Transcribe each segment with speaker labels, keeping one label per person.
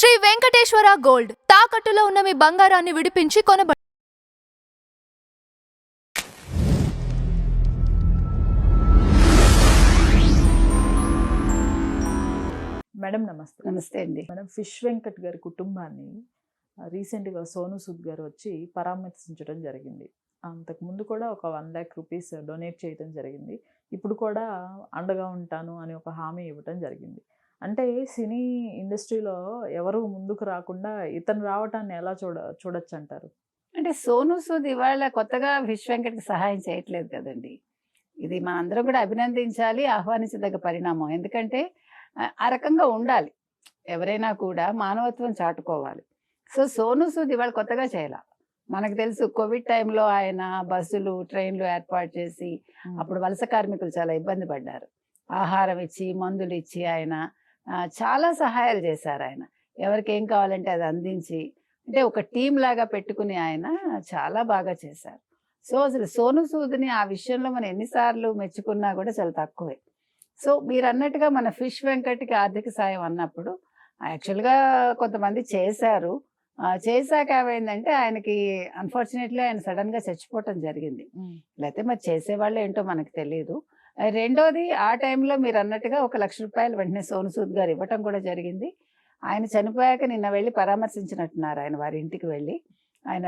Speaker 1: Shri Venkateswara gold తాకట్టులో ఉన్న మీ బంగారాన్ని విడిపించి కొనబడి.
Speaker 2: మేడం నమస్తే.
Speaker 3: నమస్తే అండి.
Speaker 2: మేడం, ఫిష్ వెంకట్ గారి కుటుంబాన్ని రీసెంట్గా సోను సూద్ గారు వచ్చి పరామర్శించడం జరిగింది. అంతకుముందు కూడా ఒక 1 lakh రూపీస్ డొనేట్ చేయడం జరిగింది. ఇప్పుడు కూడా అండగా ఉంటాను అని ఒక హామీ ఇవ్వటం జరిగింది. అంటే సినీ ఇండస్ట్రీలో ఎవరు ముందుకు రాకుండా ఇతను రావటాన్ని ఎలా చూడొచ్చు అంటారు?
Speaker 3: అంటే సోను సూద్ ఇవాళ కొత్తగా ఫిష్ వెంకట్కి సహాయం చేయట్లేదు కదండి. ఇది మనందరం కూడా అభినందించాలి, ఆహ్వానించదగ్గ పరిణామం. ఎందుకంటే ఆ రకంగా ఉండాలి. ఎవరైనా కూడా మానవత్వం చాటుకోవాలి. సో సోను సూద్ ఇవాళ కొత్తగా చేయాల. మనకు తెలుసు కోవిడ్ టైంలో ఆయన బస్సులు, ట్రైన్లు ఏర్పాటు చేసి అప్పుడు వలస కార్మికులు చాలా ఇబ్బంది పడ్డారు. ఆహారం ఇచ్చి, మందులు ఇచ్చి ఆయన చాలా సహాయాలు చేశారు. ఆయన ఎవరికి ఏం కావాలంటే అది అందించి, అంటే ఒక టీం లాగా పెట్టుకుని ఆయన చాలా బాగా చేశారు. సో అసలు సోను సూద్ని ఆ విషయంలో మనం ఎన్నిసార్లు మెచ్చుకున్నా కూడా చాలా తక్కువే. సో మీరు అన్నట్టుగా మన ఫిష్ వెంకట్కి ఆర్థిక సాయం అన్నప్పుడు యాక్చువల్గా కొంతమంది చేశారు. చేశాక ఏమైందంటే ఆయనకి అన్ఫార్చునేట్లీ ఆయన సడన్గా చచ్చిపోవటం జరిగింది. లేకపోతే మరి చేసేవాళ్ళు ఏంటో మనకు తెలియదు. రెండోది, ఆ టైంలో మీరు అన్నట్టుగా 1 లక్ష రూపాయలు వెంటనే సోను సూద్ గారు ఇవ్వటం కూడా జరిగింది. ఆయన చనిపోయాక నిన్న వెళ్ళి పరామర్శించినట్టున్నారు. ఆయన వారి ఇంటికి వెళ్ళి ఆయన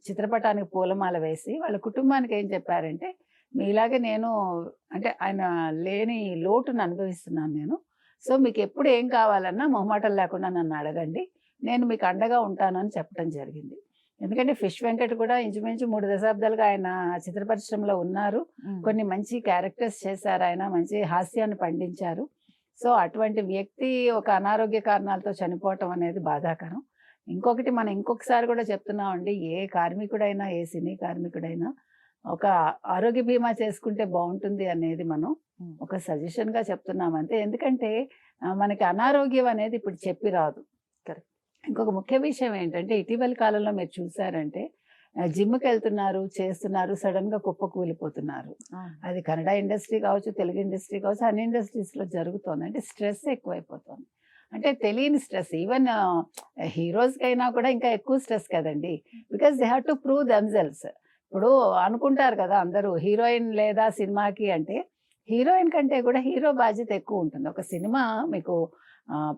Speaker 3: చిత్రపటానికి పూలమాల వేసి వాళ్ళ కుటుంబానికి ఏం చెప్పారంటే, మీలాగే నేను అంటే ఆయన లేని లోటును అనుభవిస్తున్నాను నేను. సో మీకు ఎప్పుడు ఏం కావాలన్నా మొహమాటం లేకుండా నన్ను అడగండి, నేను మీకు అండగా ఉంటాను అని చెప్పడం జరిగింది. ఎందుకంటే ఫిష్ వెంకట్ కూడా ఇంచుమించు 3 దశాబ్దాలుగా ఆయన చిత్ర పరిశ్రమలో ఉన్నారు. కొన్ని మంచి క్యారెక్టర్స్ చేశారు. ఆయన మంచి హాస్యాన్ని పండించారు. సో అటువంటి వ్యక్తి ఒక అనారోగ్య కారణాలతో చనిపోవటం అనేది బాధాకరం. ఇంకొకటి మనం ఇంకొకసారి కూడా చెప్తున్నామండి, ఏ కార్మికుడైనా, ఏ సినీ కార్మికుడైనా ఒక ఆరోగ్య బీమా చేసుకుంటే బాగుంటుంది అనేది మనం ఒక సజెషన్గా చెప్తున్నాం అంతే. ఎందుకంటే మనకి అనారోగ్యం అనేది ఇప్పుడు చెప్పి రాదు. ఇంకొక ముఖ్య విషయం ఏంటంటే, ఇటీవల కాలంలో మీరు చూసారంటే జిమ్కి వెళ్తున్నారు, చేస్తున్నారు, సడన్గా కుప్పకూలిపోతున్నారు. అది కన్నడ ఇండస్ట్రీ కావచ్చు, తెలుగు ఇండస్ట్రీ కావచ్చు, అన్ని ఇండస్ట్రీస్లో జరుగుతుంది. అంటే స్ట్రెస్ ఎక్కువైపోతుంది. అంటే తెలియని స్ట్రెస్. ఈవెన్ హీరోస్కైనా కూడా ఇంకా ఎక్కువ స్ట్రెస్ కదండి. Because they have to prove themselves. ఇప్పుడు అనుకుంటారు కదా అందరూ, హీరోయిన్ లేదా సినిమాకి అంటే హీరోయిన్ కంటే కూడా హీరో బాధ్యత ఎక్కువ ఉంటుంది. ఒక సినిమా మీకు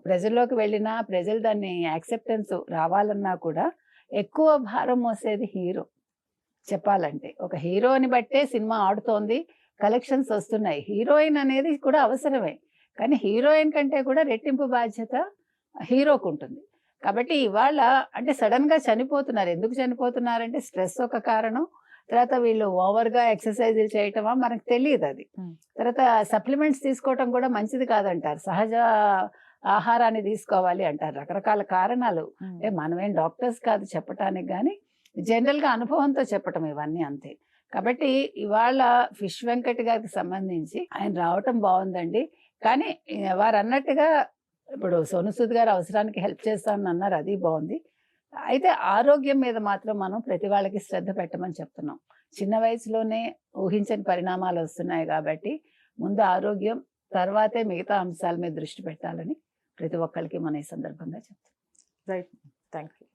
Speaker 3: ప్రజల్లోకి వెళ్ళినా, ప్రజలు దాన్ని యాక్సెప్టెన్స్ రావాలన్నా కూడా ఎక్కువ భారం మోసేది హీరో. చెప్పాలంటే ఒక హీరోని బట్టే సినిమా ఆడుతోంది, కలెక్షన్స్ వస్తున్నాయి. హీరోయిన్ అనేది కూడా అవసరమే, కానీ హీరోయిన్ కంటే కూడా రెట్టింపు బాధ్యత హీరోకు ఉంటుంది. కాబట్టి ఇవాళ అంటే సడన్గా చనిపోతున్నారు. ఎందుకు చనిపోతున్నారంటే స్ట్రెస్ ఒక కారణం, తర్వాత వీళ్ళు ఓవర్గా ఎక్సర్సైజులు చేయటమా మనకు తెలియదు అది. తర్వాత సప్లిమెంట్స్ తీసుకోవటం కూడా మంచిది కాదంటారు. సహజ ఆహారాన్ని తీసుకోవాలి అంటారు. రకరకాల కారణాలు. అంటే మనమేం డాక్టర్స్ కాదు చెప్పటానికి, కానీ జనరల్గా అనుభవంతో చెప్పటం ఇవన్నీ అంతే. కాబట్టి ఇవాళ ఫిష్ వెంకట్ గారికి సంబంధించి ఆయన రావటం బాగుందండి. కానీ వారు అన్నట్టుగా ఇప్పుడు సోను సూద్ గారు అవసరానికి హెల్ప్ చేస్తానని అన్నారు, అది బాగుంది. అయితే ఆరోగ్యం మీద మాత్రం మనం ప్రతి వాళ్ళకి శ్రద్ధ పెట్టమని చెప్తున్నాం. చిన్న వయసులోనే ఊహించని పరిణామాలు వస్తున్నాయి కాబట్టి ముందు ఆరోగ్యం, తర్వాతే మిగతా అంశాల మీద దృష్టి పెట్టాలని ప్రతి ఒక్కరికి మనం ఈ సందర్భంగా చెప్తాం.
Speaker 2: Right, thank you.